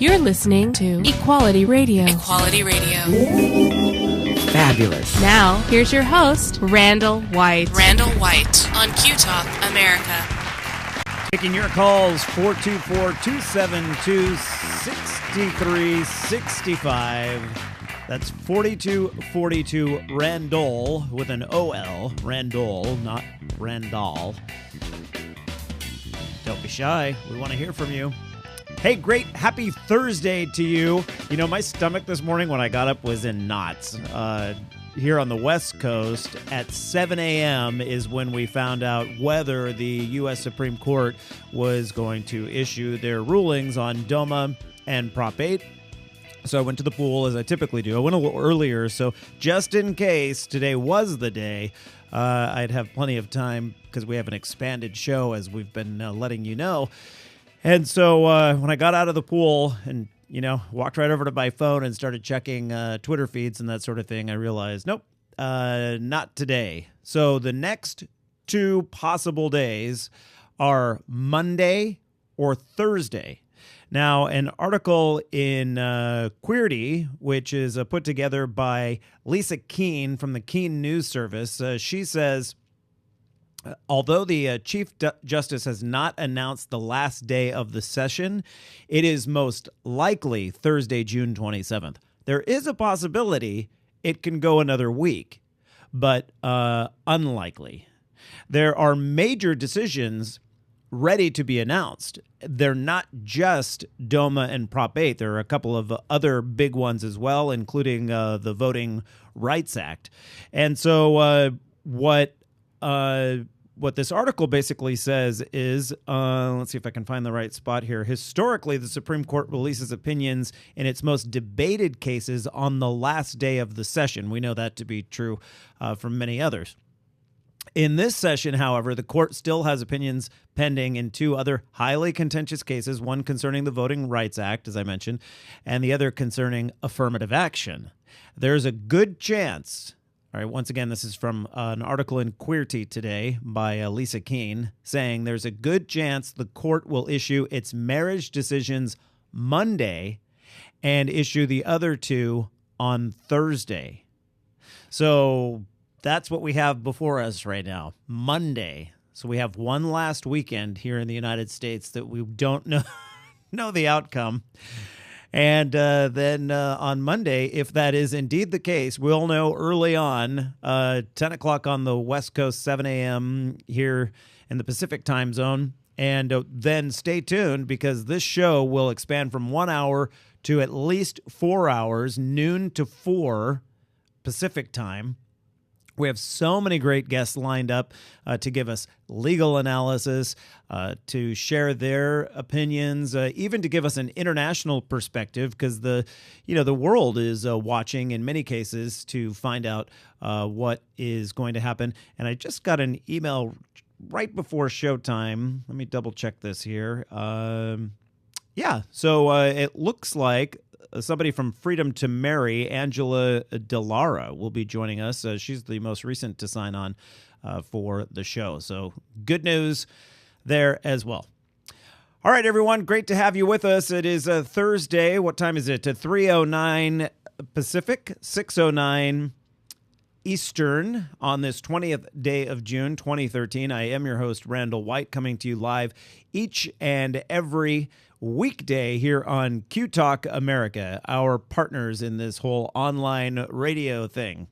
You're listening to Equality Radio. Equality Radio. Fabulous. Now, here's your host, Randall White. Randall White on Q Talk America. Taking your calls, 424-272-6365. That's 4242 Randall with an O-L. Randall, not Randall. Don't be shy. We want to hear from you. Hey, great. Happy Thursday to you. You know, my stomach this morning when I got up was in knots. Here on the West Coast at 7 a.m. is when we found out whether the U.S. Supreme Court was going to issue their rulings on DOMA and Prop 8. So I went to the pool, as I typically do. I went a little earlier, so just in case today was the day, I'd have plenty of time because we have an expanded show, as we've been letting you know. And so when I got out of the pool and, you know, walked right over to my phone and started checking Twitter feeds and that sort of thing, I realized, nope, not today. So the next two possible days are Monday or Thursday. Now, an article in Queerty, which is put together by Lisa Keene from the Keene News Service, she says, although the Chief Justice has not announced the last day of the session, it is most likely Thursday, June 27th. There is a possibility it can go another week, but unlikely. There are major decisions ready to be announced. They're not just DOMA and Prop 8. There are a couple of other big ones as well, including the Voting Rights Act. And so what this article basically says is, let's see if I can find the right spot here. Historically, the Supreme Court releases opinions in its most debated cases on the last day of the session. We know that to be true from many others. In this session, however, the court still has opinions pending in two other highly contentious cases, one concerning the Voting Rights Act, as I mentioned, and the other concerning affirmative action. There's a good chance, all right, once again, this is from an article in Queerty today by Lisa Keene, saying there's a good chance the court will issue its marriage decisions Monday and issue the other two on Thursday. So that's what we have before us right now, Monday. So we have one last weekend here in the United States that we don't know the outcome. And then on Monday, if that is indeed the case, we'll know early on, 10 o'clock on the West Coast, 7 a.m. here in the Pacific time zone. And then stay tuned because this show will expand from 1 hour to at least 4 hours, noon to 4 Pacific time. We have so many great guests lined up to give us legal analysis, to share their opinions, even to give us an international perspective, because the world is watching in many cases to find out what is going to happen. And I just got an email right before showtime. Let me double check this here. So it looks like somebody from Freedom to Marry, Angela Delara, will be joining us. She's the most recent to sign on for the show. So good news there as well. All right, everyone. Great to have you with us. It is Thursday. What time is it? 3:09 Pacific, 6:09 Eastern on this 20th day of June, 2013. I am your host, Randall White, coming to you live each and every weekday here on Q Talk America, our partners in this whole online radio thing.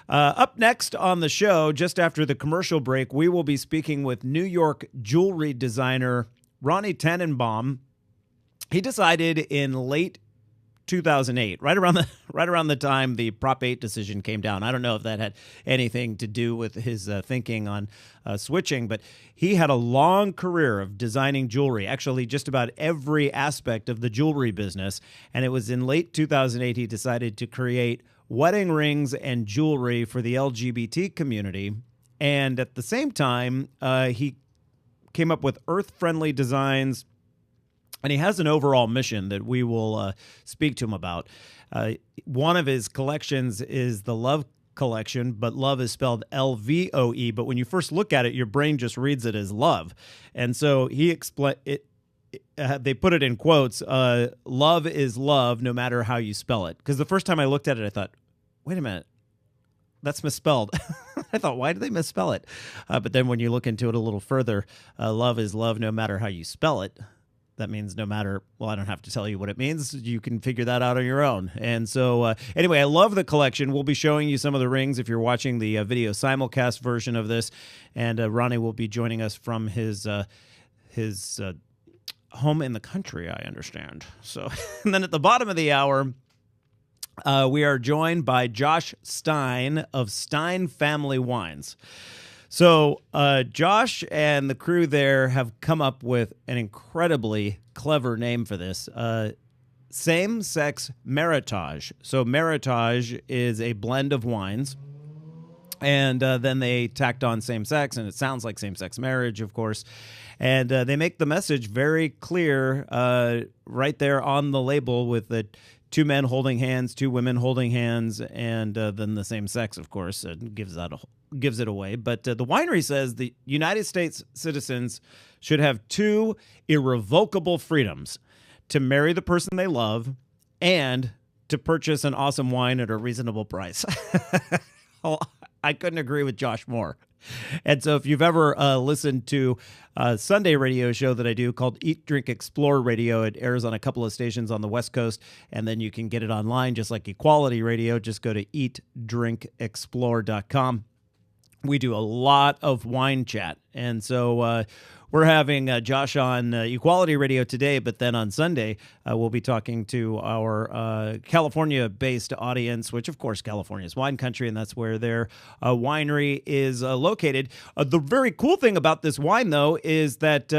Up next on the show, just after the commercial break, we will be speaking with New York jewelry designer Ronnie Tannenbaum. He decided in late 2008, right around the time the Prop 8 decision came down. I don't know if that had anything to do with his thinking on switching, but he had a long career of designing jewelry, actually just about every aspect of the jewelry business. And it was in late 2008 he decided to create wedding rings and jewelry for the LGBT community. And at the same time, he came up with earth-friendly designs. And he has an overall mission that we will speak to him about. One of his collections is the Love Collection, but love is spelled L-V-O-E. But when you first look at it, your brain just reads it as love. And so he they put it in quotes, love is love no matter how you spell it. Because the first time I looked at it, I thought, wait a minute, that's misspelled. I thought, why did they misspell it? But then when you look into it a little further, love is love no matter how you spell it. That means no matter, well, I don't have to tell you what it means. You can figure that out on your own. And so anyway, I love the collection. We'll be showing you some of the rings if you're watching the video simulcast version of this. And Ronnie will be joining us from his home in the country, I understand. So, and then at the bottom of the hour, we are joined by Josh Stein of Stein Family Wines. So Josh and the crew there have come up with an incredibly clever name for this. Same-sex Meritage. So Meritage is a blend of wines. And then they tacked on same-sex, and it sounds like same-sex marriage, of course. And they make the message very clear right there on the label with the 2 men holding hands, 2 women holding hands, and then the same sex, of course, gives it away. But the winery says the United States citizens should have 2 irrevocable freedoms: to marry the person they love and to purchase an awesome wine at a reasonable price. Well, I couldn't agree with Josh more. And so if you've ever listened to a Sunday radio show that I do called Eat, Drink, Explore Radio, it airs on a couple of stations on the West Coast, and then you can get it online just like Equality Radio. Just go to eatdrinkexplore.com. We do a lot of wine chat. And so we're having Josh on Equality Radio today, but then on Sunday, we'll be talking to our California-based audience, which, of course, California is wine country, and that's where their winery is located. The very cool thing about this wine, though, is that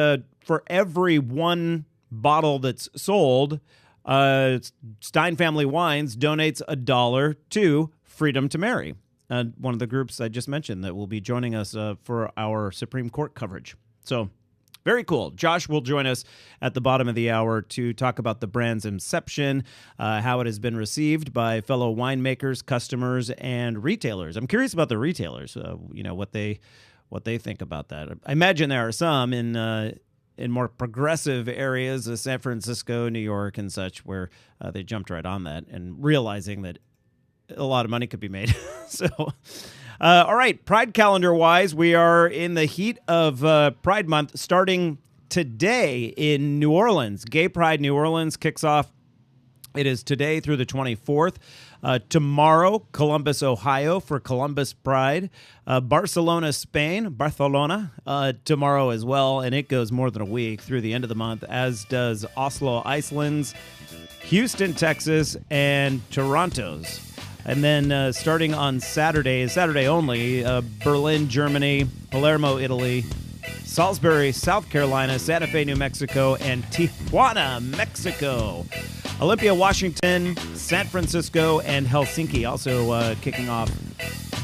for every 1 bottle that's sold, Stein Family Wines donates $1 to Freedom to Marry, one of the groups I just mentioned that will be joining us for our Supreme Court coverage. So very cool. Josh will join us at the bottom of the hour to talk about the brand's inception, how it has been received by fellow winemakers, customers, and retailers. I'm curious about the retailers, what they think about that. I imagine there are some in more progressive areas of San Francisco, New York, and such, where they jumped right on that and realizing that a lot of money could be made. So, all right, Pride calendar-wise, we are in the heat of Pride Month starting today in New Orleans. Gay Pride New Orleans kicks off. It is today through the 24th. Tomorrow, Columbus, Ohio for Columbus Pride. Barcelona, Spain, tomorrow as well. And it goes more than a week through the end of the month, as does Oslo, Iceland's, Houston, Texas, and Toronto's. And then starting on Saturday only, Berlin, Germany, Palermo, Italy, Salisbury, South Carolina, Santa Fe, New Mexico, and Tijuana, Mexico. Olympia, Washington, San Francisco, and Helsinki also kicking off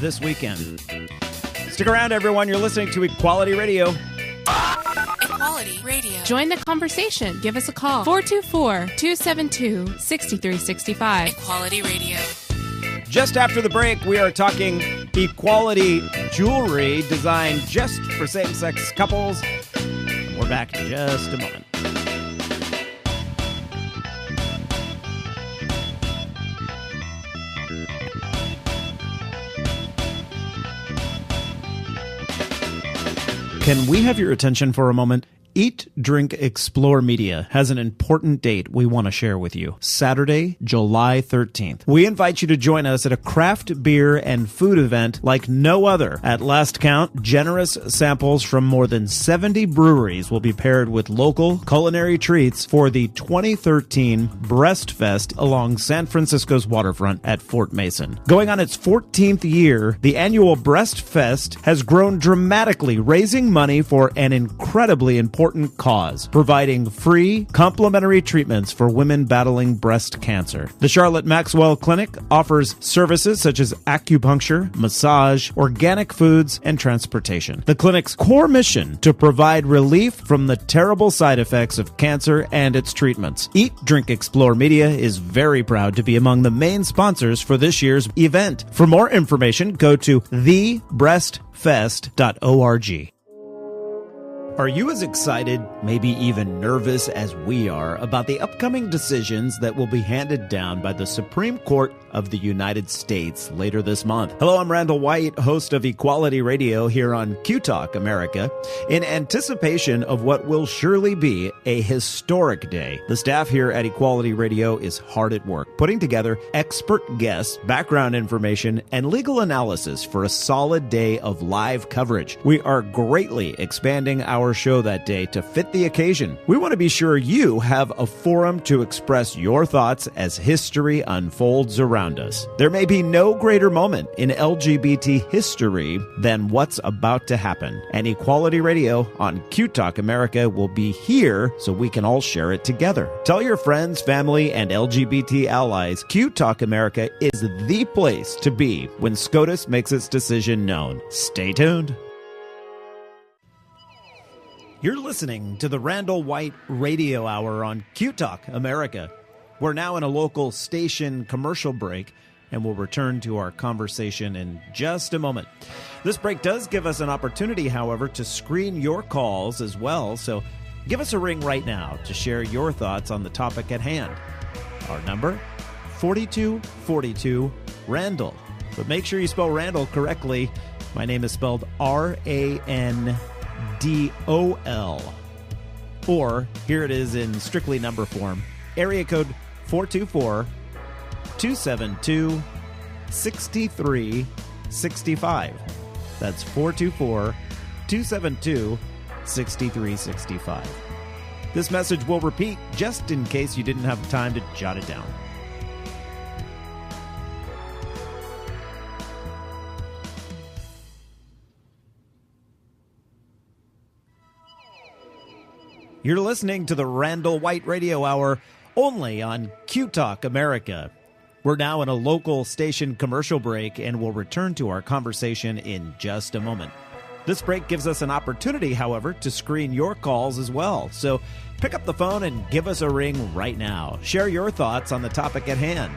this weekend. Stick around, everyone. You're listening to Equality Radio. Equality Radio. Join the conversation. Give us a call. 424-272-6365. Equality Radio. Just after the break, we are talking equality jewelry designed just for same-sex couples. We're back in just a moment. Can we have your attention for a moment? Eat, Drink, Explore Media has an important date we want to share with you. Saturday, July 13th. We invite you to join us at a craft beer and food event like no other. At last count, generous samples from more than 70 breweries will be paired with local culinary treats for the 2013 Breast Fest along San Francisco's waterfront at Fort Mason. Going on its 14th year, the annual Breast Fest has grown dramatically, raising money for an incredibly important cause, providing free, complimentary treatments for women battling breast cancer. The Charlotte Maxwell Clinic offers services such as acupuncture, massage, organic foods, and transportation. The clinic's core mission to provide relief from the terrible side effects of cancer and its treatments. Eat, Drink, Explore Media is very proud to be among the main sponsors for this year's event. For more information, go to thebreastfest.org. Are you as excited, maybe even nervous as we are about the upcoming decisions that will be handed down by the Supreme Court of the United States later this month? Hello, I'm Randall White, host of Equality Radio here on Q Talk America. In anticipation of what will surely be a historic day, the staff here at Equality Radio is hard at work, putting together expert guests, background information, and legal analysis for a solid day of live coverage. We are greatly expanding our show that day to fit the occasion. We want to be sure you have a forum to express your thoughts as history unfolds around us. There may be no greater moment in LGBT history than what's about to happen. And Equality Radio on Q Talk America will be here so we can all share it together. Tell your friends, family, and LGBT allies Q Talk America is the place to be when SCOTUS makes its decision known. Stay tuned. You're listening to the Randall White Radio Hour on Q Talk America. We're now in a local station commercial break, and we'll return to our conversation in just a moment. This break does give us an opportunity, however, to screen your calls as well, so give us a ring right now to share your thoughts on the topic at hand. Our number, 4242 Randall. But make sure you spell Randall correctly. My name is spelled R-A-N-D-O-L. Or, here it is in strictly number form, area code 424-272-6365. That's 424-272-6365. This message will repeat just in case you didn't have time to jot it down. You're listening to the Randall White Radio Hour only on Q Talk America. We're now in a local station commercial break and we'll return to our conversation in just a moment. This break gives us an opportunity, however, to screen your calls as well. So pick up the phone and give us a ring right now. Share your thoughts on the topic at hand.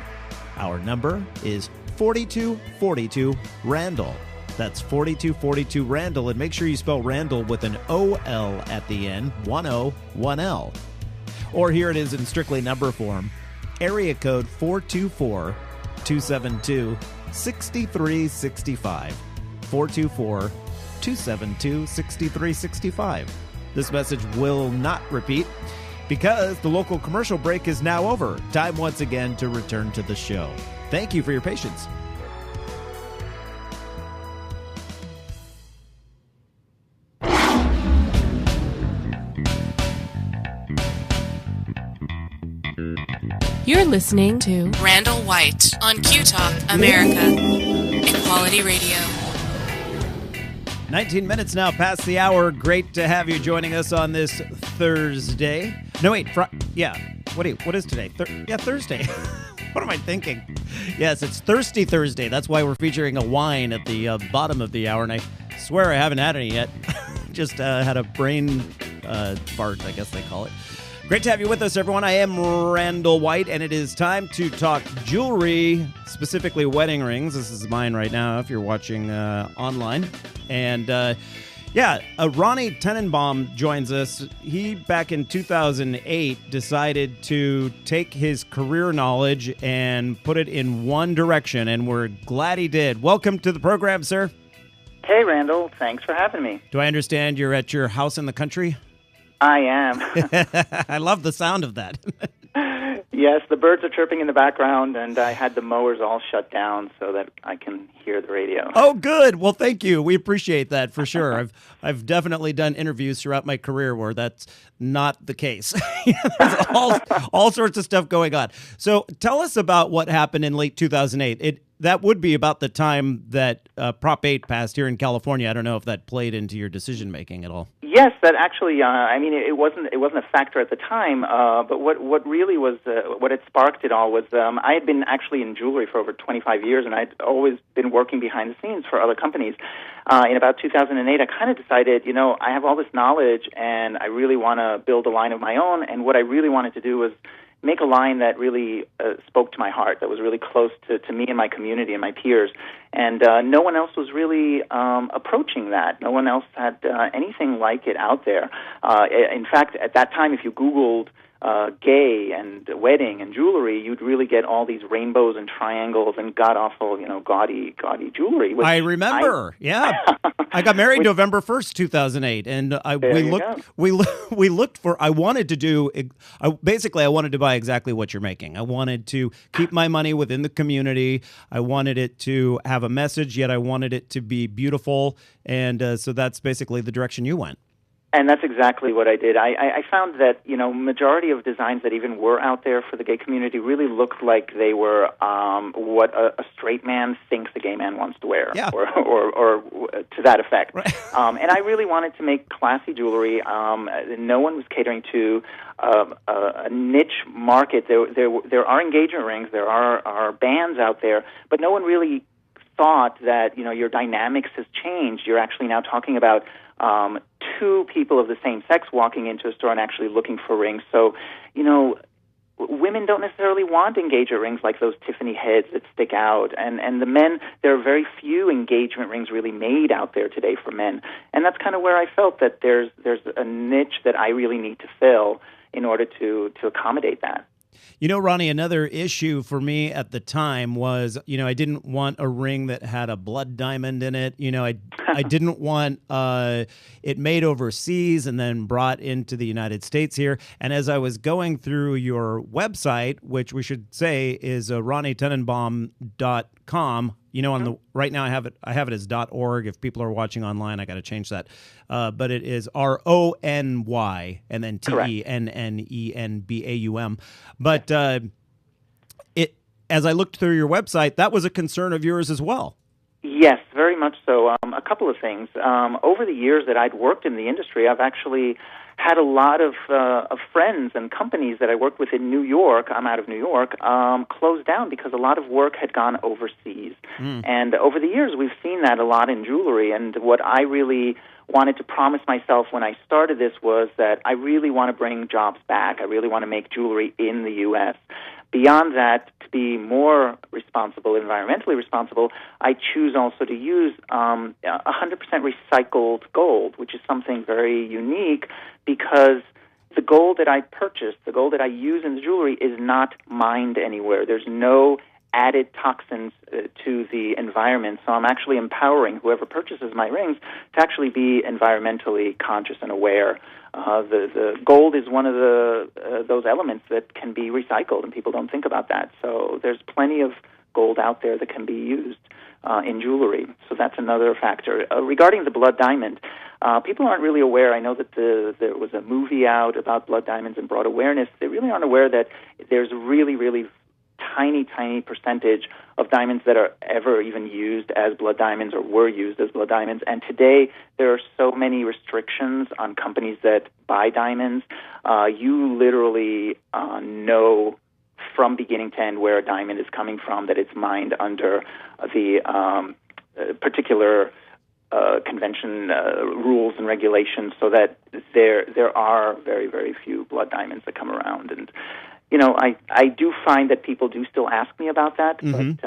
Our number is 4242 Randall. That's 4242 Randall, and make sure you spell Randall with an O-L at the end, 1-O, 1-L. Or here it is in strictly number form, area code 424-272-6365, 424-272-6365. This message will not repeat because the local commercial break is now over. Time once again to return to the show. Thank you for your patience. You're listening to Randall White on Q Talk America. Equality Radio. 19 minutes now past the hour. Great to have you joining us on this Thursday. No, wait. What is today? Thursday. What am I thinking? Yes, it's Thirsty Thursday. That's why we're featuring a wine at the bottom of the hour, and I swear I haven't had any yet. Just had a brain fart, I guess they call it. Great to have you with us, everyone. I am Randall White, and it is time to talk jewelry, specifically wedding rings. This is mine right now if you're watching online. And Ronnie Tenenbaum joins us. He, back in 2008, decided to take his career knowledge and put it in one direction, and we're glad he did. Welcome to the program, sir. Hey, Randall. Thanks for having me. Do I understand you're at your house in the country? I am. I love the sound of that. Yes, the birds are chirping in the background, and I had the mowers all shut down so that I can hear the radio. Oh, good. Well, thank you. We appreciate that for sure. I've definitely done interviews throughout my career where that's not the case. There's all sorts of stuff going on. So tell us about what happened in late 2008. That would be about the time that Prop 8 passed here in California. I don't know if that played into your decision making at all. Yes, that actually. It wasn't a factor at the time. But what really was what had sparked it all was I had been actually in jewelry for over 25 years, and I'd always been working behind the scenes for other companies. In about 2008, I kind of decided, I have all this knowledge, and I really want to build a line of my own. And what I really wanted to do was make a line that really spoke to my heart, that was really close to me and my community and my peers. And no one else was really approaching that. No one else had anything like it out there. In fact, at that time, if you Googled gay and wedding and jewelry, you'd really get all these rainbows and triangles and god-awful, gaudy jewelry. I remember, yeah. I got married November 1st, 2008, and we looked for, I wanted to buy exactly what you're making. I wanted to keep my money within the community. I wanted it to have a message, yet I wanted it to be beautiful, and so that's basically the direction you went. And that's exactly what I did. I found that, majority of designs that even were out there for the gay community really looked like they were what a straight man thinks a gay man wants to wear, yeah. or to that effect. Right. And I really wanted to make classy jewelry. No one was catering to a niche market. There are engagement rings, there are bands out there, but no one really thought that, your dynamics has changed. You're actually now talking about two people of the same sex walking into a store and actually looking for rings. So, women don't necessarily want engagement rings like those Tiffany heads that stick out. And the men, there are very few engagement rings really made out there today for men. And that's kind of where I felt that there's a niche that I really need to fill in order to accommodate that. Ronnie, another issue for me at the time was, I didn't want a ring that had a blood diamond in it. I didn't want it made overseas and then brought into the United States here. And as I was going through your website, which we should say is RonnieTenenbaum.com, on the right now I have it as .org. If people are watching online, I got to change that. But it is RONY and then TENNENBAUM. But as I looked through your website, that was a concern of yours as well. Yes, very much so. A couple of things. Over the years that I'd worked in the industry, I've actually had a lot of friends and companies that I worked with in New York, I'm out of New York, closed down because a lot of work had gone overseas. And over the years, we've seen that a lot in jewelry. And what I really wanted to promise myself when I started this was that I really want to bring jobs back. I really want to make jewelry in the U.S. Beyond that, to be more responsible, environmentally responsible, I choose also to use 100% recycled gold, which is something very unique because the gold that I purchase, the gold that I use in the jewelry is not mined anywhere. There's no added toxins to the environment. So I'm actually empowering whoever purchases my rings to actually be environmentally conscious and aware. The gold is one of those elements that can be recycled, and people don't think about that. So there's plenty of gold out there that can be used in jewelry. So that's another factor. Regarding the blood diamond, people aren't really aware. I know that there was a movie out about blood diamonds and brought awareness. They really aren't aware that there's really, really tiny percentage of diamonds that are ever even used as blood diamonds or were used as blood diamonds. And today, there are so many restrictions on companies that buy diamonds. You literally know from beginning to end where a diamond is coming from, that it's mined under the particular convention rules and regulations, so that there are very, very few blood diamonds that come around. And I do find that people do still ask me about that, but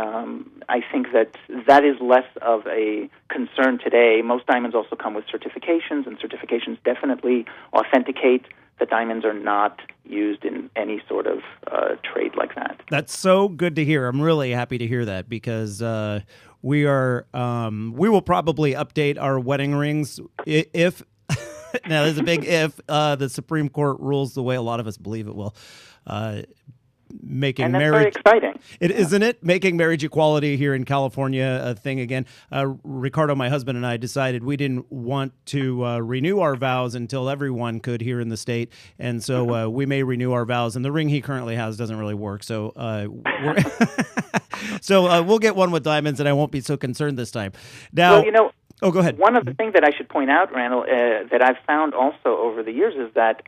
I think that is less of a concern today. Most diamonds also come with certifications, and certifications definitely authenticate that diamonds are not used in any sort of trade like that. That's so good to hear. I'm really happy to hear that because we will probably update our wedding rings if now there's a big if the Supreme Court rules the way a lot of us believe it will. Making and that's marriage very exciting. Isn't it? Making marriage equality here in California a thing again. Ricardo, my husband, and I decided we didn't want to renew our vows until everyone could here in the state, and so we may renew our vows. And the ring he currently has doesn't really work, so we'll get one with diamonds, and I won't be so concerned this time. Now, well, oh, go ahead. One of the things that I should point out, Randall, that I've found also over the years is that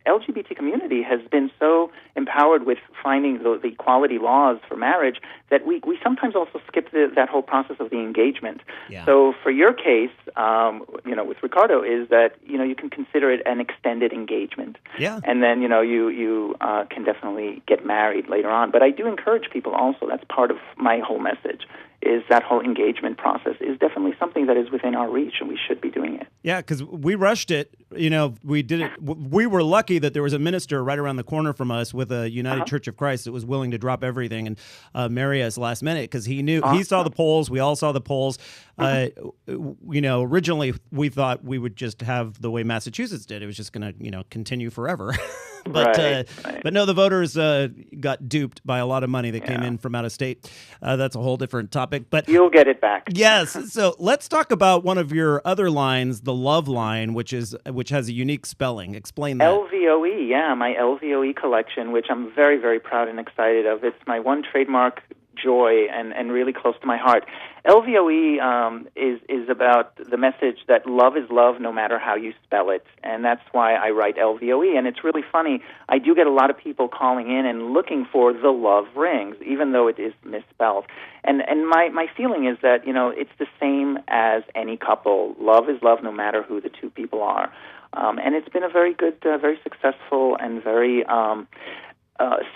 LGBT community has been so empowered with finding the equality laws for marriage that we sometimes also skip that whole process of the engagement. Yeah. So for your case, with Ricardo, is that, you can consider it an extended engagement. Yeah. And then, you can definitely get married later on. But I do encourage people also, that's part of my whole message, is that whole engagement process is definitely something that is within our reach, and we should be doing it. Yeah, because we rushed it. We did it. We were lucky that there was a minister right around the corner from us with a United Church of Christ that was willing to drop everything and marry us last minute, because he knew he saw the polls. We all saw the polls. Originally we thought we would just have the way Massachusetts did. It was just going to continue forever. But no, the voters got duped by a lot of money that came in from out of state. That's a whole different topic. But you'll get it back. Yes. So let's talk about one of your other lines, the love line, which has a unique spelling. Explain that. LVOE, yeah, my LVOE collection, which I'm very, very proud and excited of. It's my one trademark joy and really close to my heart. LVOE is about the message that love is love no matter how you spell it, and that's why I write LVOE. And it's really funny. I do get a lot of people calling in and looking for the love rings, even though it is misspelled. And my feeling is that, it's the same as any couple. Love is love no matter who the two people are. And it's been a very good, very successful, and very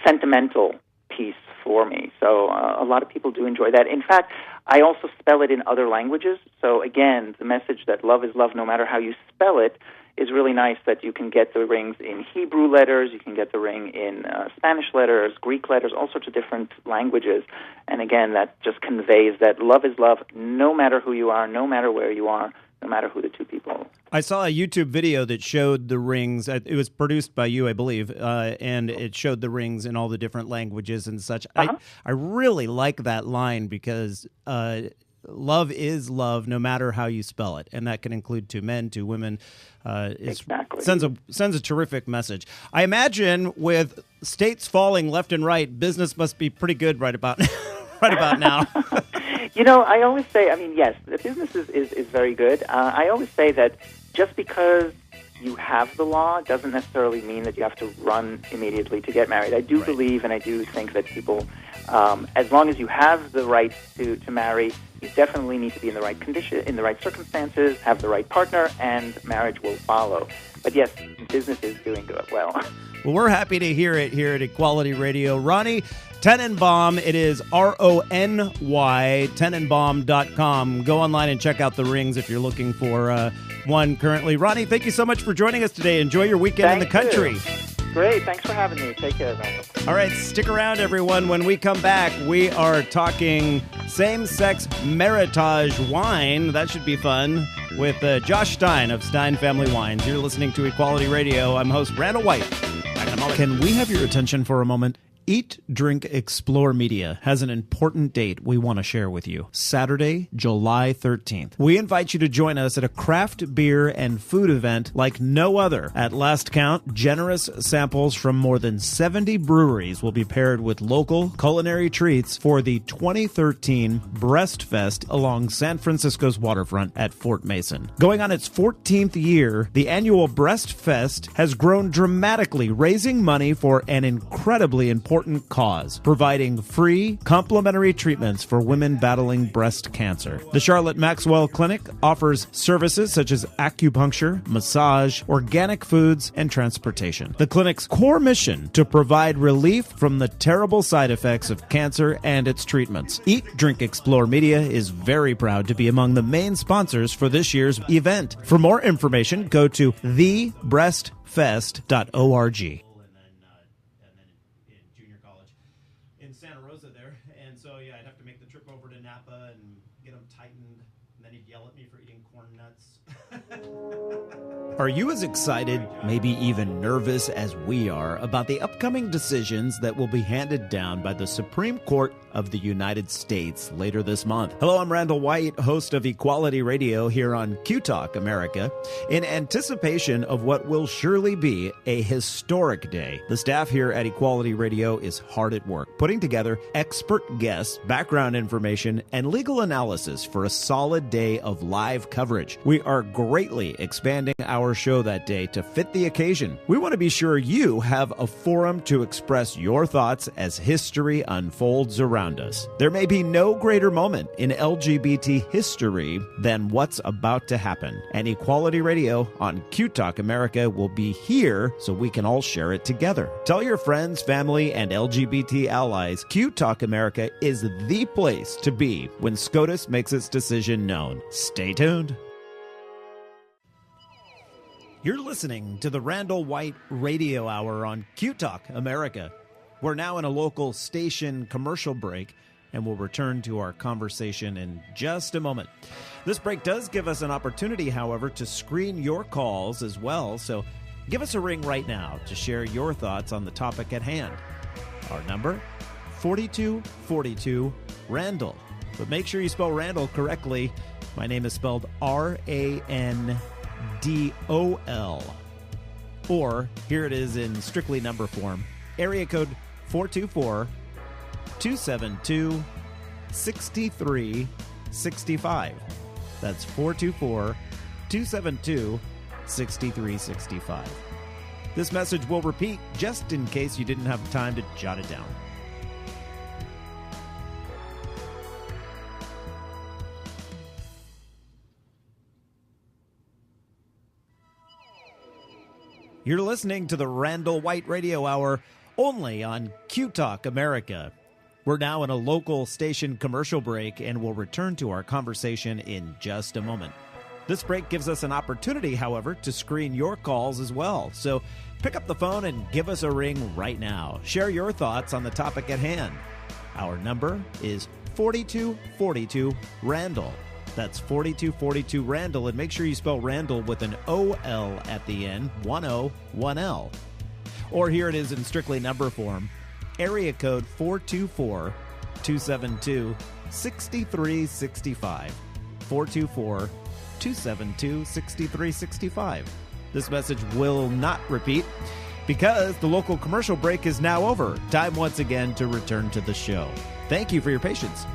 sentimental piece for me. So a lot of people do enjoy that. In fact, I also spell it in other languages. So again, the message that love is love no matter how you spell it is really nice, that you can get the rings in Hebrew letters, you can get the ring in Spanish letters, Greek letters, all sorts of different languages. And again, that just conveys that love is love no matter who you are, no matter where you are, no matter who the two people are. I saw a YouTube video that showed the rings. It was produced by you, I believe, and it showed the rings in all the different languages and such. I really like that line, because love is love no matter how you spell it, and that can include to men, to women. Exactly. Sends a terrific message. I imagine with states falling left and right, business must be pretty good right about now. I always say, yes, the business is very good. I always say that just because you have the law doesn't necessarily mean that you have to run immediately to get married. I do believe, and I do think that people, as long as you have the right to marry, you definitely need to be in the right condition, in the right circumstances, have the right partner, and marriage will follow. But yes, business is doing good. Well, we're happy to hear it here at Equality Radio. Ronnie Tenenbaum, it is RONY, Tenenbaum.com. Go online and check out the rings if you're looking for one currently. Ronnie, thank you so much for joining us today. Enjoy your weekend in the country. Great. Thanks for having me. Take care, man. All right, stick around, everyone. When we come back, we are talking same-sex marriage wine. That should be fun, with Josh Stein of Stein Family Wines. You're listening to Equality Radio. I'm host Randall White. Can we have your attention for a moment? Eat, Drink, Explore Media has an important date we want to share with you. Saturday, July 13th. We invite you to join us at a craft beer and food event like no other. At last count, generous samples from more than 70 breweries will be paired with local culinary treats for the 2013 Breast Fest along San Francisco's waterfront at Fort Mason. Going on its 14th year, the annual Breast Fest has grown dramatically, raising money for an incredibly important cause, providing free, complimentary treatments for women battling breast cancer. The Charlotte Maxwell Clinic offers services such as acupuncture, massage, organic foods, and transportation. The clinic's core mission: to provide relief from the terrible side effects of cancer and its treatments. Eat, Drink, Explore Media is very proud to be among the main sponsors for this year's event. For more information, go to thebreastfest.org. Santa Rosa there, and so I'd have to make the trip over to Napa and get them tightened, and then he'd yell at me for eating corn nuts. Are you as excited, maybe even nervous as we are about the upcoming decisions that will be handed down by the Supreme Court of the United States later this month? Hello, I'm Randall White, host of Equality Radio here on Q Talk America. In anticipation of what will surely be a historic day, the staff here at Equality Radio is hard at work, putting together expert guests, background information, and legal analysis for a solid day of live coverage. We are greatly expanding our our show that day to fit the occasion. We want to be sure you have a forum to express your thoughts as history unfolds around us. There may be no greater moment in LGBT history than what's about to happen. And Equality Radio on Q Talk America will be here so we can all share it together. Tell your friends, family, and LGBT allies Q Talk America is the place to be when SCOTUS makes its decision known. Stay tuned. You're listening to the Randall White Radio Hour on Q Talk America. We're now in a local station commercial break, and we'll return to our conversation in just a moment. This break does give us an opportunity, however, to screen your calls as well, so give us a ring right now to share your thoughts on the topic at hand. Our number, 4242 Randall. But make sure you spell Randall correctly. My name is spelled R-A-N-D-O-L. Or, here it is in strictly number form, area code 424-272-6365. That's 424-272-6365. This message will repeat just in case you didn't have time to jot it down. You're listening to the Randall White Radio Hour only on Q Talk America. We're now in a local station commercial break and we'll return to our conversation in just a moment. This break gives us an opportunity, however, to screen your calls as well. So pick up the phone and give us a ring right now. Share your thoughts on the topic at hand. Our number is 4242 Randall. That's 4242 Randall, and make sure you spell Randall with an O-L at the end, 1-O, 1-L. Or here it is in strictly number form, area code 424-272-6365, 424-272-6365. This message will not repeat because the local commercial break is now over. Time once again to return to the show. Thank you for your patience.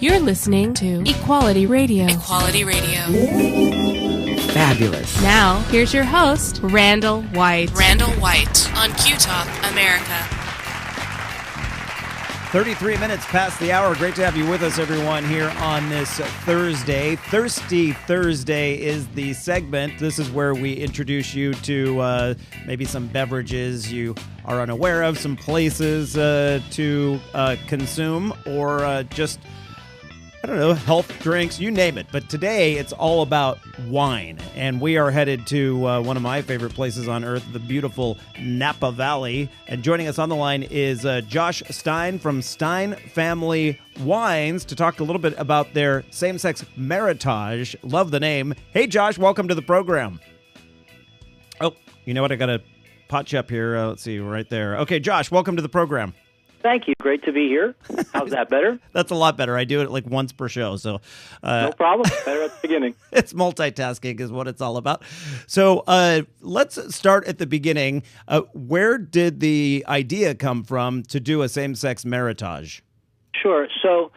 You're listening to Equality Radio. Equality Radio. Fabulous. Now, here's your host, Randall White. Randall White on Q Talk America. 33 minutes past the hour. Great to have you with us, everyone, here on this Thursday. Thirsty Thursday is the segment. This is where we introduce you to maybe some beverages you are unaware of, some places to consume, or just, I don't know, health drinks, you name it. But today it's all about wine. And we are headed to one of my favorite places on earth, the beautiful Napa Valley. And joining us on the line is Josh Stein from Stein Family Wines to talk a little bit about their same-sex Meritage. Love the name. Hey, Josh, welcome to the program. Oh, you know what? I got to pot you up here. Let's see, right there. Okay, Josh, welcome to the program. Thank you. Great to be here. How's that better? That's a lot better. I do it like once per show. So no problem. Better at the beginning. It's multitasking is what it's all about. So let's start at the beginning. Where did the idea come from to do a same-sex Meritage? Sure. So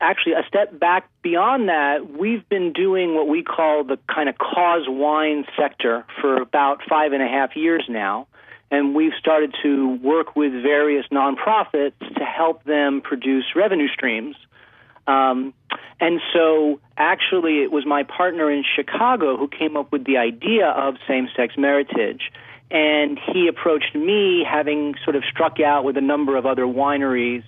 actually, a step back beyond that, we've been doing what we call the kind of cause wine sector for about 5.5 years now. And we've started to work with various nonprofits to help them produce revenue streams. And so actually it was my partner in Chicago who came up with the idea of same-sex Meritage. And he approached me, having sort of struck out with a number of other wineries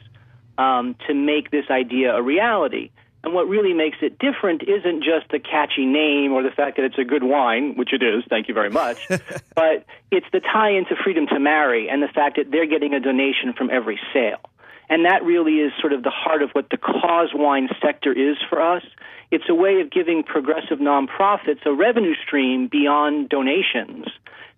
to make this idea a reality. And what really makes it different isn't just a catchy name or the fact that it's a good wine, which it is, thank you very much, but it's the tie into Freedom to Marry and the fact that they're getting a donation from every sale. And that really is sort of the heart of what the cause wine sector is for us. It's a way of giving progressive nonprofits a revenue stream beyond donations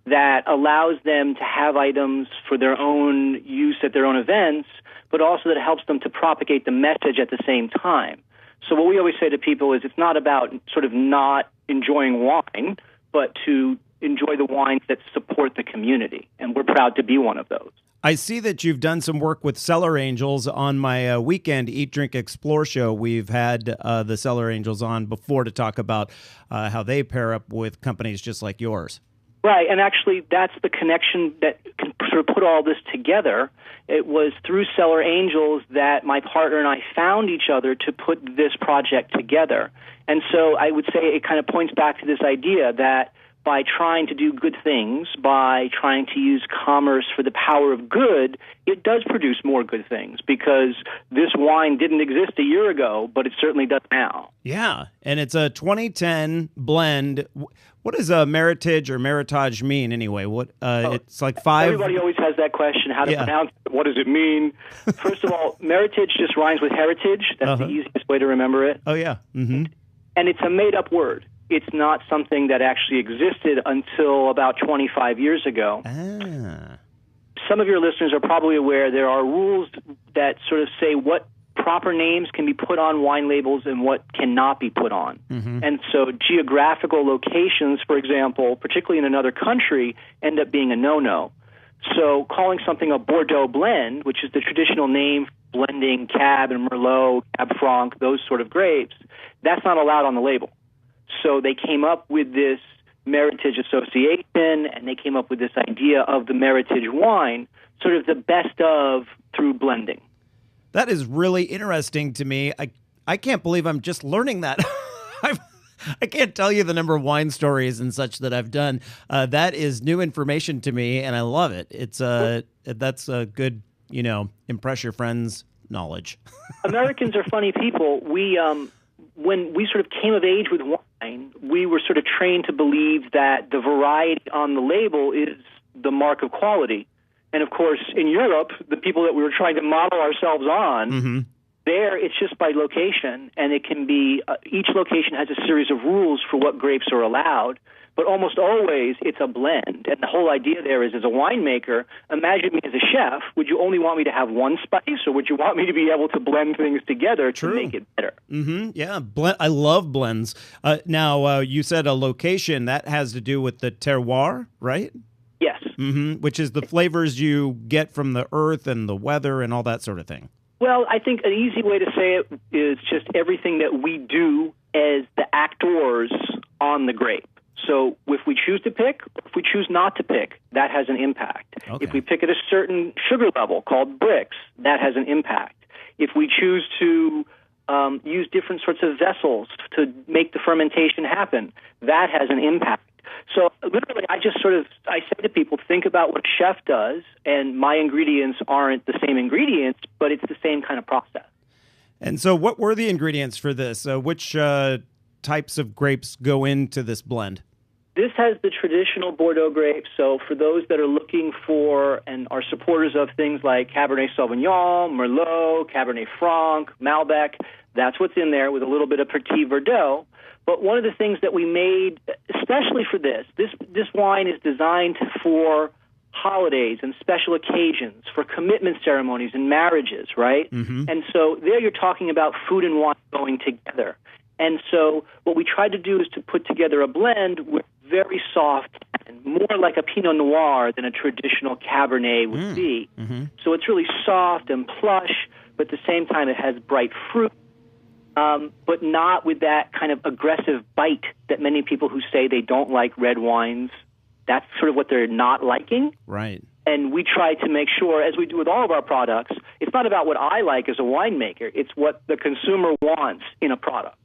that allows them to have items for their own use at their own events, but also that helps them to propagate the message at the same time. So what we always say to people is it's not about sort of not enjoying wine, but to enjoy the wines that support the community, and we're proud to be one of those. I see that you've done some work with Cellar Angels on my weekend Eat, Drink, Explore show. We've had the Cellar Angels on before to talk about how they pair up with companies just like yours. Right, and actually that's the connection that can sort of put all this together. It was through Cellar Angels that my partner and I found each other to put this project together. And so I would say it kind of points back to this idea that by trying to do good things, by trying to use commerce for the power of good, it does produce more good things, because this wine didn't exist a year ago, but it certainly does now. Yeah, and it's a 2010 blend. What does Meritage or Meritage mean anyway? What it's like 5. Everybody always has that question: how to pronounce it? What does it mean? First of all, Meritage just rhymes with heritage. That's the easiest way to remember it. Oh yeah, and it's a made-up word. It's not something that actually existed until about 25 years ago. Some of your listeners are probably aware there are rules that sort of say what proper names can be put on wine labels and what cannot be put on. And so geographical locations, for example, particularly in another country, end up being a no-no. So calling something a Bordeaux blend, which is the traditional name for blending Cab and Merlot, Cab Franc, those sort of grapes, that's not allowed on the label. So they came up with this Meritage Association, and they came up with this idea of the Meritage wine, sort of the best of through blending. That is really interesting to me. I can't believe I'm just learning that. I can't tell you the number of wine stories and such that I've done. That is new information to me, and I love it. It's that's a good, impress your friends knowledge. Americans are funny people. When we sort of came of age with wine, we were sort of trained to believe that the variety on the label is the mark of quality. And of course, in Europe, the people that we were trying to model ourselves on, there it's just by location, and it can be each location has a series of rules for what grapes are allowed. But almost always it's a blend. And the whole idea there is, as a winemaker, imagine me as a chef. Would you only want me to have one spice, or would you want me to be able to blend things together to make it better? Yeah, I love blends. Now, you said a location. That has to do with the terroir, right? Yes. Which is the flavors you get from the earth and the weather and all that sort of thing. Well, I think an easy way to say it is just everything that we do as the actors on the grape. So if we choose to pick, if we choose not to pick, that has an impact. Okay. If we pick at a certain sugar level called Brix, that has an impact. If we choose to use different sorts of vessels to make the fermentation happen, that has an impact. So literally, I say to people, think about what a chef does, and my ingredients aren't the same ingredients, but it's the same kind of process. And so what were the ingredients for this? Which types of grapes go into this blend? This has the traditional Bordeaux grapes. So for those that are looking for and are supporters of things like Cabernet Sauvignon, Merlot, Cabernet Franc, Malbec, that's what's in there, with a little bit of Petit Verdot. But one of the things that we made, especially for this wine is designed for holidays and special occasions, for commitment ceremonies and marriages, right? And so there you're talking about food and wine going together. And so what we tried to do is to put together a blend with very soft and more like a Pinot Noir than a traditional Cabernet would be. So it's really soft and plush, but at the same time it has bright fruit, but not with that kind of aggressive bite that many people who say they don't like red wines, that's sort of what they're not liking. Right. And we try to make sure, as we do with all of our products, it's not about what I like as a winemaker, it's what the consumer wants in a product.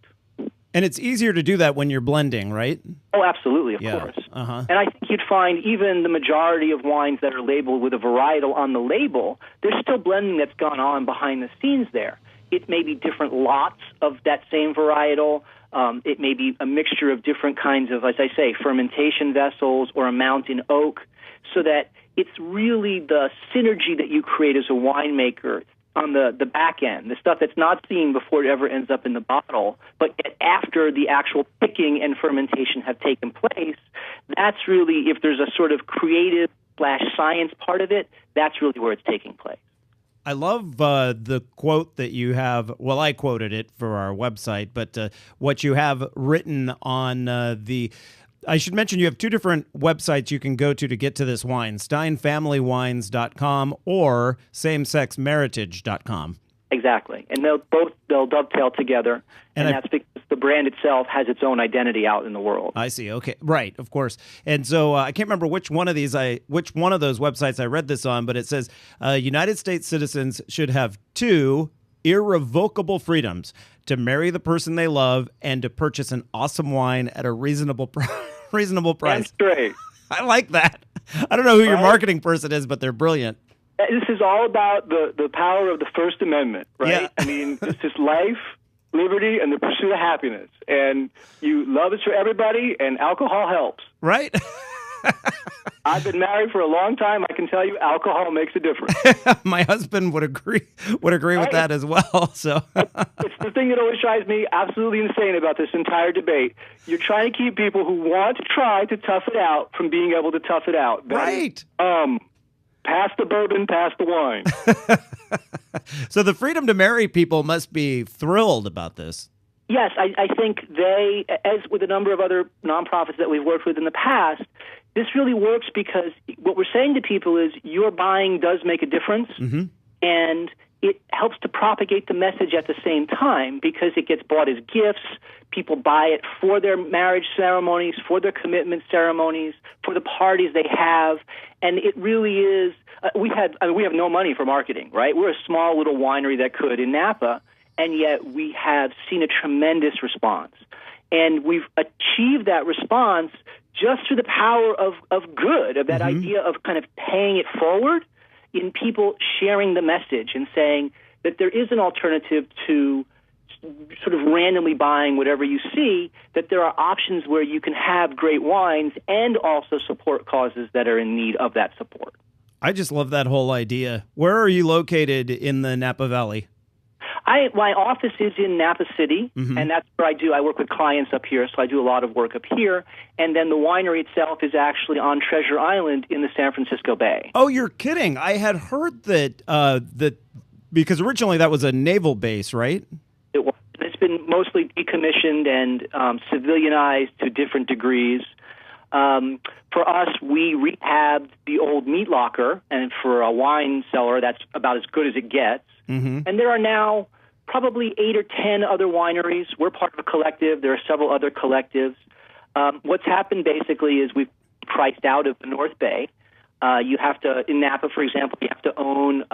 And it's easier to do that when you're blending, right? Oh, absolutely, of course. And I think you'd find even the majority of wines that are labeled with a varietal on the label, there's still blending that's gone on behind the scenes there. It may be different lots of that same varietal. It may be a mixture of different kinds of, as I say, fermentation vessels or a mountain oak, so that it's really the synergy that you create as a winemaker on the back end, the stuff that's not seen before it ever ends up in the bottle, but after the actual picking and fermentation have taken place, that's really, if there's a sort of creative/science part of it, that's really where it's taking place. I love the quote that you have. Well, I quoted it for our website, but what you have written on the I should mention you have two different websites you can go to get to this wine, SteinFamilyWines.com or SameSexMeritage.com. Exactly. And they'll dovetail together, and that's because the brand itself has its own identity out in the world. I see. Okay. Right. Of course. And so I can't remember which one of those websites I read this on, but it says United States citizens should have 2 irrevocable freedoms: to marry the person they love and to purchase an awesome wine at a reasonable price. That's great. I like that. I don't know who your marketing person is, but they're brilliant. This is all about the power of the First Amendment, right? Yeah. I mean, it's just life, liberty, and the pursuit of happiness. And love is for everybody, and alcohol helps. Right? I've been married for a long time. I can tell you alcohol makes a difference. My husband would agree with that as well. So it's the thing that always drives me absolutely insane about this entire debate. You're trying to keep people who want to try to tough it out from being able to tough it out. Right. Pass the bourbon, pass the wine. So the Freedom to Marry people must be thrilled about this. Yes, I think they, as with a number of other nonprofits that we've worked with in the past, this really works because what we're saying to people is your buying does make a difference, and it helps to propagate the message at the same time because it gets bought as gifts. People buy it for their marriage ceremonies, for their commitment ceremonies, for the parties they have, and it really is. We have no money for marketing, right? We're a small little winery that could in Napa, and yet we have seen a tremendous response, and we've achieved that response just through the power of good, of that idea of kind of paying it forward in people sharing the message and saying that there is an alternative to sort of randomly buying whatever you see, that there are options where you can have great wines and also support causes that are in need of that support. I just love that whole idea. Where are you located in the Napa Valley? My office is in Napa City, and that's where I do. I work with clients up here, so I do a lot of work up here. And then the winery itself is actually on Treasure Island in the San Francisco Bay. Oh, you're kidding. I had heard that because originally that was a naval base, right? It was. It's been mostly decommissioned and civilianized to different degrees. For us, we rehabbed the old meat locker, and for a wine cellar, that's about as good as it gets. And there are now probably 8 or 10 other wineries. We're part of a collective. There are several other collectives. What's happened basically is we've priced out of the North Bay. You have to, in Napa, for example, you have to own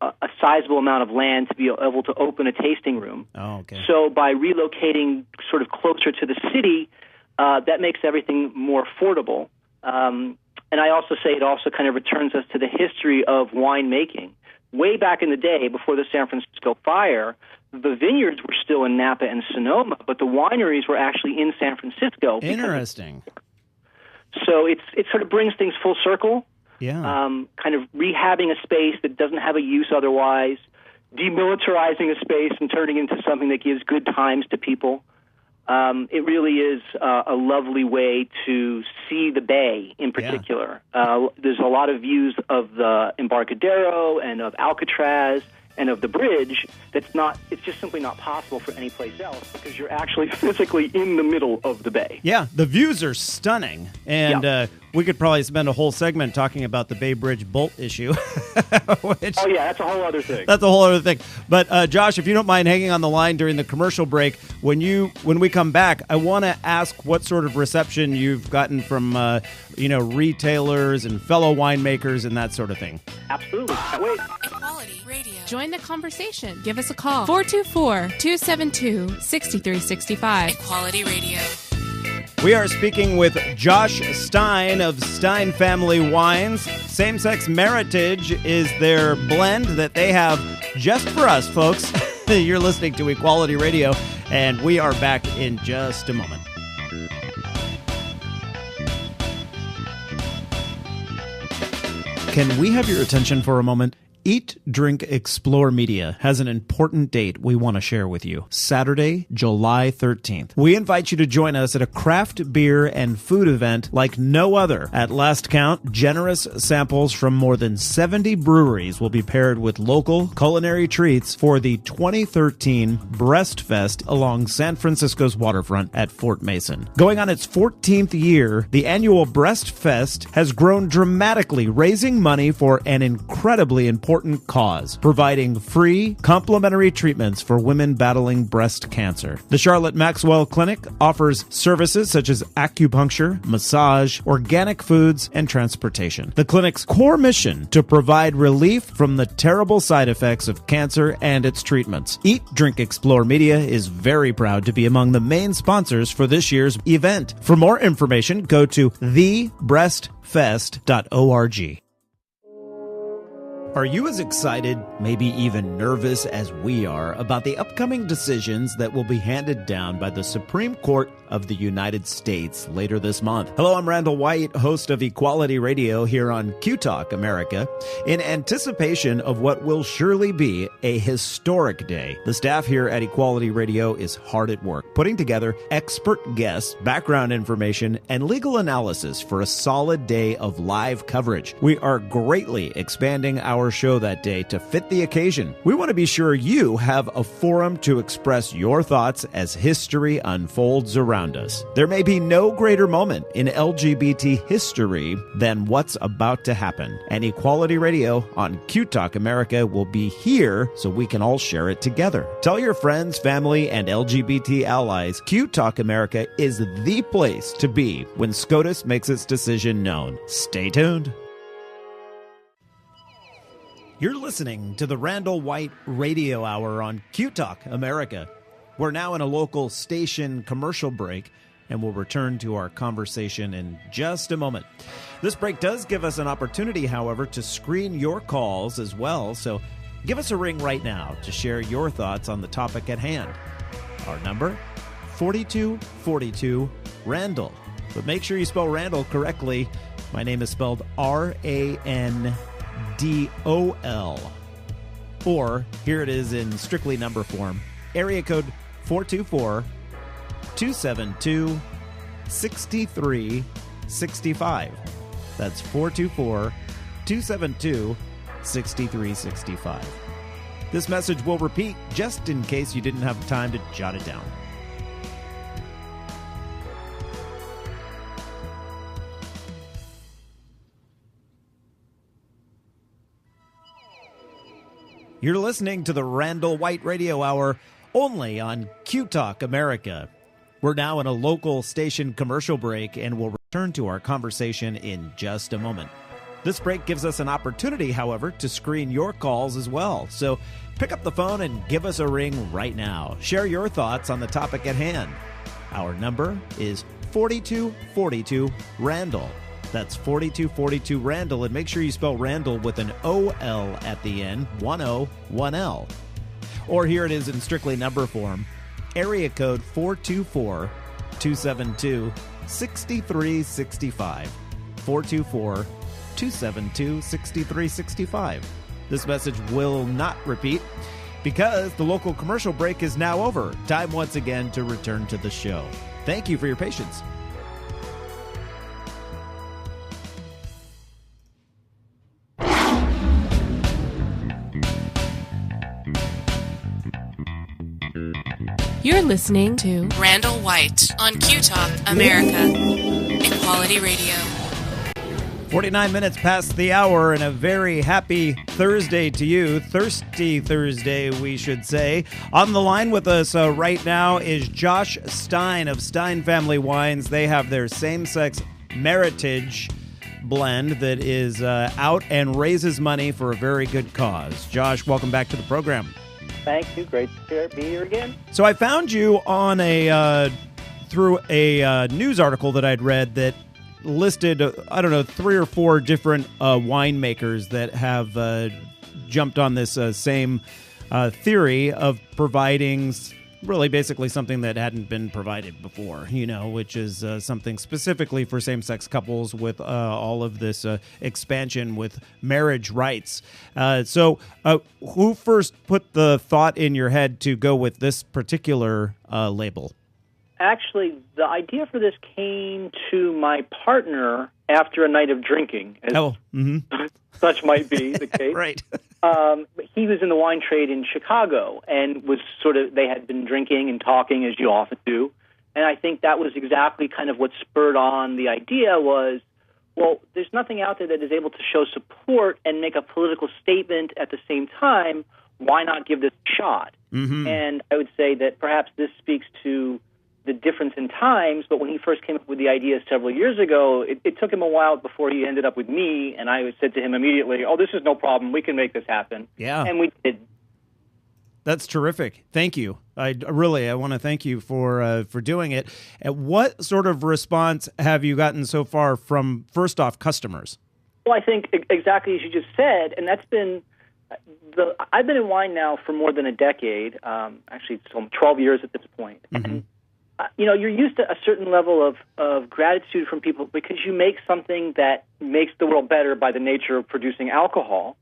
a sizable amount of land to be able to open a tasting room. Oh, okay. So by relocating sort of closer to the city, that makes everything more affordable. And I also say it also kind of returns us to the history of winemaking. Way back in the day, before the San Francisco fire, the vineyards were still in Napa and Sonoma, but the wineries were actually in San Francisco. Interesting. So it sort of brings things full circle. Yeah. Kind of rehabbing a space that doesn't have a use otherwise, demilitarizing a space and turning into something that gives good times to people. It really is a lovely way to see the bay in particular. Yeah. There's a lot of views of the Embarcadero and of Alcatraz and of the bridge it's just simply not possible for any place else because you're actually physically in the middle of the bay. Yeah, the views are stunning. And we could probably spend a whole segment talking about the Bay Bridge bolt issue. That's a whole other thing. That's a whole other thing. But Josh, if you don't mind hanging on the line during the commercial break, when we come back, I want to ask what sort of reception you've gotten from retailers and fellow winemakers and that sort of thing. Absolutely. Wait. Equality Radio. Join the conversation. Give us a call. 424-272-6365. Equality Radio. We are speaking with Josh Stein of Stein Family Wines. Same-Sex Meritage is their blend that they have just for us, folks. You're listening to Equality Radio, and we are back in just a moment. Can we have your attention for a moment? Eat, Drink, Explore Media has an important date we want to share with you. Saturday, July 13th. We invite you to join us at a craft beer and food event like no other. At last count, generous samples from more than 70 breweries will be paired with local culinary treats for the 2013 Breast Fest along San Francisco's waterfront at Fort Mason. Going on its 14th year, the annual Breast Fest has grown dramatically, raising money for an incredibly important cause, providing free, complimentary treatments for women battling breast cancer. The Charlotte Maxwell Clinic offers services such as acupuncture, massage, organic foods, and transportation. The clinic's core mission to provide relief from the terrible side effects of cancer and its treatments. Eat, Drink, Explore Media is very proud to be among the main sponsors for this year's event. For more information, go to thebreastfest.org. Are you as excited, maybe even nervous as we are about the upcoming decisions that will be handed down by the Supreme Court of the United States later this month? Hello, I'm Randall White, host of Equality Radio here on Q Talk America. In anticipation of what will surely be a historic day, the staff here at Equality Radio is hard at work, putting together expert guests, background information, and legal analysis for a solid day of live coverage. We are greatly expanding our show that day to fit the occasion. We want to be sure you have a forum to express your thoughts as history unfolds around us. There may be no greater moment in LGBT history than what's about to happen. And Equality Radio on Q Talk America will be here so we can all share it together. Tell your friends, family, and LGBT allies Q Talk America is the place to be when SCOTUS makes its decision known. Stay tuned. You're listening to the Randall White Radio Hour on Q Talk America. We're now in a local station commercial break, and we'll return to our conversation in just a moment. This break does give us an opportunity, however, to screen your calls as well, so give us a ring right now to share your thoughts on the topic at hand. Our number, 4242 Randall. But make sure you spell Randall correctly. My name is spelled R-A-N-D-O-L. Or, here it is in strictly number form, area code 424-272-6365. That's 424-272-6365. This message will repeat just in case you didn't have time to jot it down. You're listening to the Randall White Radio Hour only on Q Talk America. We're now in a local station commercial break, and we'll return to our conversation in just a moment. This break gives us an opportunity, however, to screen your calls as well. So pick up the phone and give us a ring right now. Share your thoughts on the topic at hand. Our number is 4242 Randall. That's 4242 Randall, and make sure you spell Randall with an O-L at the end, 1-O, 1-L. Or here it is in strictly number form, area code 424-272-6365, 424-272-6365. This message will not repeat because the local commercial break is now over. Time once again to return to the show. Thank you for your patience. You're listening to Randall White on Q Talk America. Equality Radio. 49 minutes past the hour, and a very happy Thursday to you. Thirsty Thursday, we should say. On the line with us right now is Josh Stein of Stein Family Wines. They have their same-sex Meritage blend that is out and raises money for a very good cause. Josh, welcome back to the program. Thank you. Great to be here again. So I found you on through a news article that I'd read that listed, 3 or 4 different winemakers that have jumped on this same theory of providing really basically something that hadn't been provided before, which is something specifically for same-sex couples with all of this expansion with marriage rights. So who first put the thought in your head to go with this particular label? Actually, the idea for this came to my partner after a night of drinking, as such might be the case. Right. He was in the wine trade in Chicago and was they had been drinking and talking, as you often do. And I think that was exactly kind of what spurred on the idea was, well, there's nothing out there that is able to show support and make a political statement at the same time. Why not give this a shot? Mm-hmm. And I would say that perhaps this speaks to the difference in times, but when he first came up with the idea several years ago, it took him a while before he ended up with me, and I said to him immediately, "Oh, this is no problem. We can make this happen." Yeah. And we did. That's terrific. Thank you. I want to thank you for doing it. And what sort of response have you gotten so far from, first off, customers? Well, I think exactly as you just said, and that's been I've been in wine now for more than a decade, actually it's 12 years at this point. Mm-hmm. And you're used to a certain level of gratitude from people because you make something that makes the world better by the nature of producing alcohol.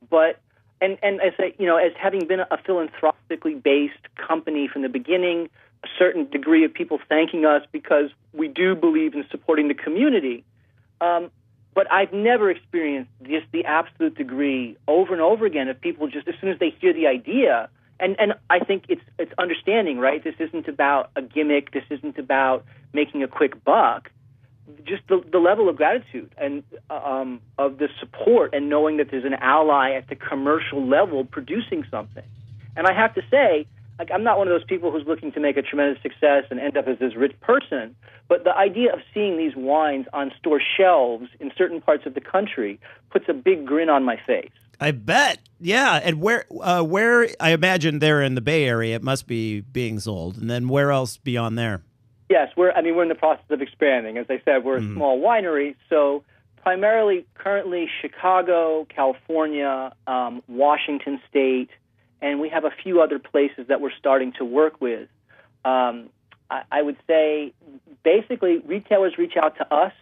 But, and as as having been a philanthropically based company from the beginning, a certain degree of people thanking us because we do believe in supporting the community. But I've never experienced just the absolute degree over and over again of people just as soon as they hear the idea. And I think it's understanding, right? This isn't about a gimmick. This isn't about making a quick buck. Just the level of gratitude and of the support and knowing that there's an ally at the commercial level producing something. And I have to say, I'm not one of those people who's looking to make a tremendous success and end up as this rich person, but the idea of seeing these wines on store shelves in certain parts of the country puts a big grin on my face. I bet. Yeah. And where I imagine they're in the Bay Area, it must be being sold. And then where else beyond there? Yes, we're in the process of expanding. As I said, we're a small winery, so primarily currently Chicago, California, Washington State, and we have a few other places that we're starting to work with. I would say basically retailers reach out to us.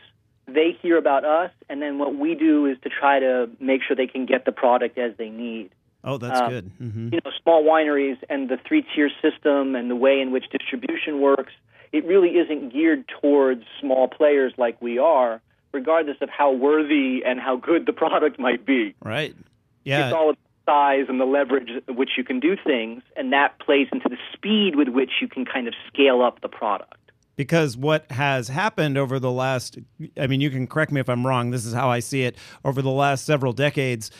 They hear about us, and then what we do is to try to make sure they can get the product as they need. Oh, that's good. Mm-hmm. Small wineries and the three-tier system and the way in which distribution works, it really isn't geared towards small players like we are, regardless of how worthy and how good the product might be. Right. Yeah. It's all about size and the leverage with which you can do things, and that plays into the speed with which you can kind of scale up the product. Because what has happened over the last, you can correct me if I'm wrong, this is how I see it, over the last several decades,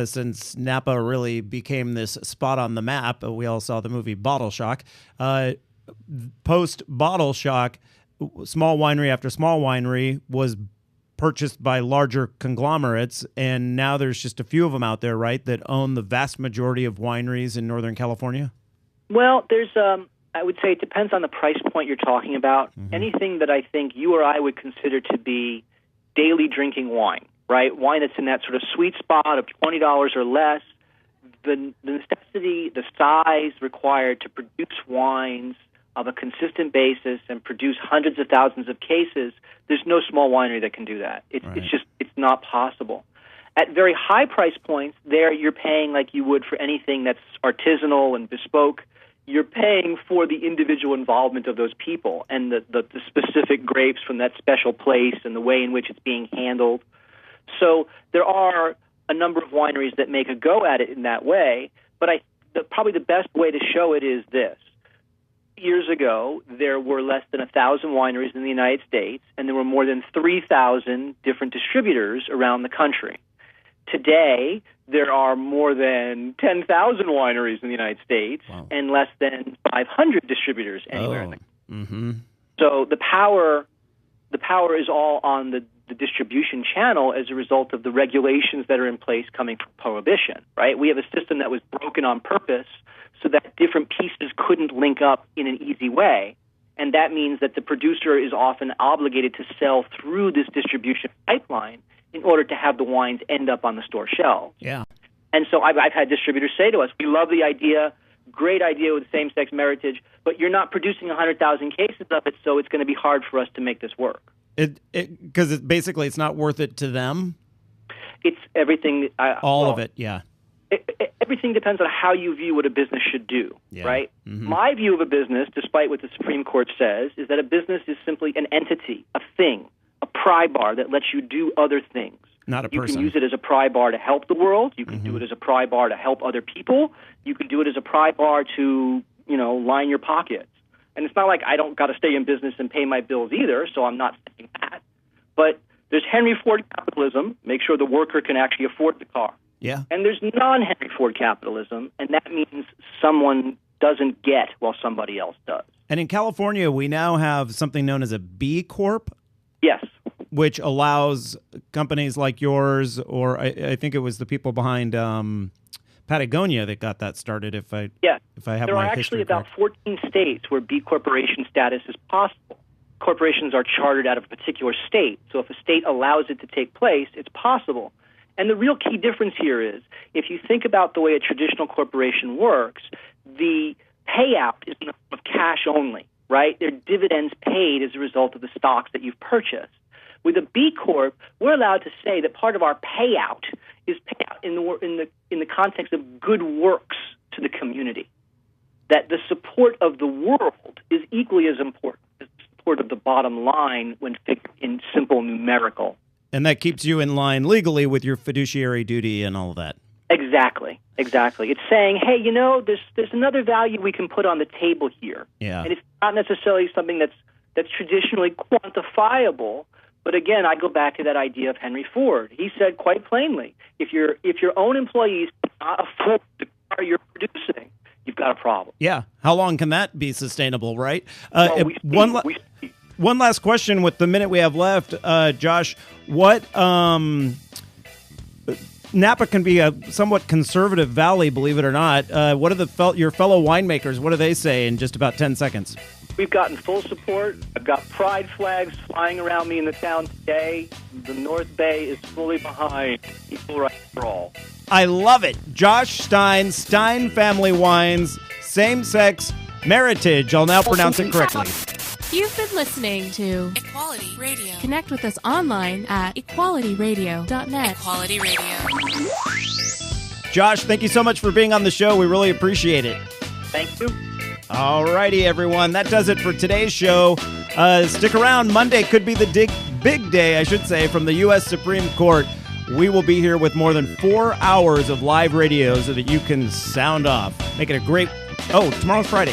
since Napa really became this spot on the map, we all saw the movie Bottle Shock. Post-Bottle Shock, small winery after small winery was purchased by larger conglomerates, and now there's just a few of them out there, right, that own the vast majority of wineries in Northern California? Well, there's... I would say it depends on the price point you're talking about. Mm-hmm. Anything that I think you or I would consider to be daily drinking wine, right? Wine that's in that sort of sweet spot of $20 or less. The necessity, the size required to produce wines of a consistent basis and produce hundreds of thousands of cases, there's no small winery that can do that. It's not possible. At very high price points, there you're paying like you would for anything that's artisanal and bespoke. You're paying for the individual involvement of those people and the specific grapes from that special place and the way in which it's being handled. So there are a number of wineries that make a go at it in that way, but probably the best way to show it is this. Years ago, there were less than 1,000 wineries in the United States, and there were more than 3,000 different distributors around the country. Today, there are more than 10,000 wineries in the United States and less than 500 distributors anywhere in the country. Mm-hmm. So the power is all on the distribution channel as a result of the regulations that are in place coming from Prohibition, right? We have a system that was broken on purpose so that different pieces couldn't link up in an easy way. And that means that the producer is often obligated to sell through this distribution pipeline in order to have the wines end up on the store shelves. Yeah. And so I've had distributors say to us, we love the idea, Great idea with same-sex marriage, but you're not producing 100,000 cases of it, so it's going to be hard for us to make this work. Because basically it's not worth it to them? It's everything. All of it, yeah. Everything depends on how you view what a business should do, right? Mm-hmm. My view of a business, despite what the Supreme Court says, is that a business is simply an entity, a thing, a pry bar that lets you do other things. Not a You person. can use it as a pry bar to help the world. You can do it as a pry bar to help other people. You can do it as a pry bar to, line your pockets. And it's not like I don't got to stay in business and pay my bills either, so I'm not saying that. But there's Henry Ford capitalism, make sure the worker can actually afford the car. Yeah. And there's non-Henry Ford capitalism, and that means someone doesn't get while somebody else does. And in California, we now have something known as a B Corp, Yes. which allows companies like yours, or I think it was the people behind Patagonia that got that started, if I have There my are actually history about correct. 14 states where B corporation status is possible. Corporations are chartered out of a particular state, so if a state allows it to take place, it's possible. And the real key difference here is, if you think about the way a traditional corporation works, the payout is in the form of cash only, right? They're dividends paid as a result of the stocks that you've purchased. With a B Corp, we're allowed to say that part of our payout is payout in the context of good works to the community. That the support of the world is equally as important as the support of the bottom line when figured in simple numerical. And that keeps you in line legally with your fiduciary duty and all of that. Exactly. It's saying, hey, there's another value we can put on the table here. Yeah. And it's not necessarily something that's traditionally quantifiable. But again, I go back to that idea of Henry Ford. He said quite plainly, if your own employees cannot afford the car you're producing, you've got a problem. Yeah. How long can that be sustainable, right? Well, One last question with the minute we have left, Josh. What Napa can be a somewhat conservative valley, believe it or not. What are your fellow winemakers? What do they say in just about 10 seconds? We've gotten full support. I've got pride flags flying around me in the town today. The North Bay is fully behind equal rights for all. I love it. Josh Stein, Stein Family Wines, same-sex marriage. I'll now pronounce it correctly. You've been listening to Equality Radio. Connect with us online at equalityradio.net. Equality Radio. Josh, thank you so much for being on the show. We really appreciate it. Thank you. All righty, everyone. That does it for today's show. Stick around. Monday could be the big day, I should say, from the U.S. Supreme Court. We will be here with more than 4 hours of live radio so that you can sound off. Make it a great... Oh, tomorrow's Friday.